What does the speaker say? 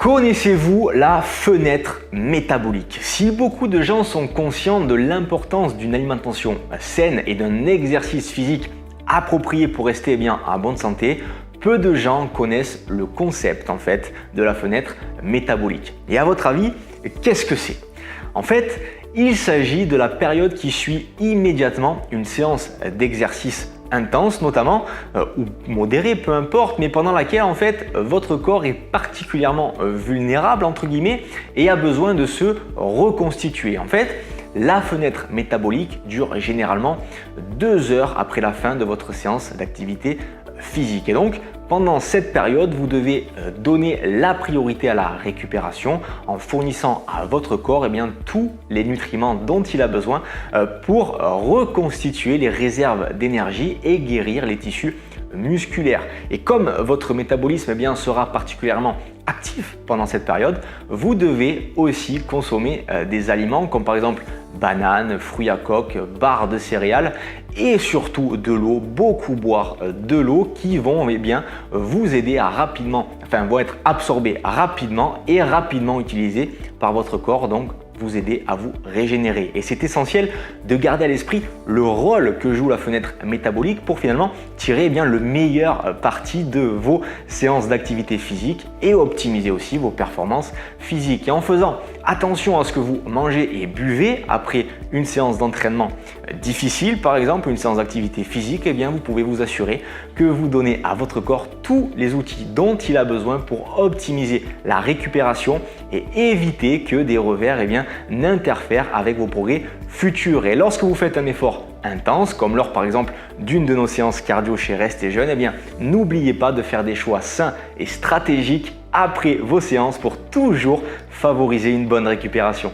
Connaissez-vous la fenêtre métabolique? Si beaucoup de gens sont conscients de l'importance d'une alimentation saine et d'un exercice physique approprié pour rester en bonne santé, peu de gens connaissent le concept de la fenêtre métabolique. Et à votre avis, qu'est-ce que c'est? En fait, il s'agit de la période qui suit immédiatement une séance d'exercice intense notamment ou modérée, peu importe, mais pendant laquelle votre corps est particulièrement vulnérable entre guillemets et a besoin de se reconstituer. La fenêtre métabolique dure généralement 2 heures après la fin de votre séance d'activité physique. Et donc, pendant cette période, vous devez donner la priorité à la récupération en fournissant à votre corps tous les nutriments dont il a besoin pour reconstituer les réserves d'énergie et guérir les tissus musculaires. Et comme votre métabolisme sera particulièrement actif pendant cette période, vous devez aussi consommer des aliments comme par exemple bananes, fruits à coque, barres de céréales et surtout de l'eau, beaucoup boire de l'eau qui vont vous aider à vont être absorbés rapidement et rapidement utilisés par votre corps, donc vous aider à vous régénérer. Et c'est essentiel de garder à l'esprit le rôle que joue la fenêtre métabolique pour finalement tirer le meilleur parti de vos séances d'activité physique et optimiser aussi vos performances physiques. Et en faisant attention à ce que vous mangez et buvez après une séance d'entraînement difficile, par exemple une séance d'activité physique, vous pouvez vous assurer que vous donnez à votre corps tous les outils dont il a besoin pour optimiser la récupération et éviter que des revers n'interfèrent avec vos progrès futurs. Et lorsque vous faites un effort intense, comme lors par exemple d'une de nos séances cardio chez Restez Jeune, n'oubliez pas de faire des choix sains et stratégiques après vos séances pour toujours favoriser une bonne récupération.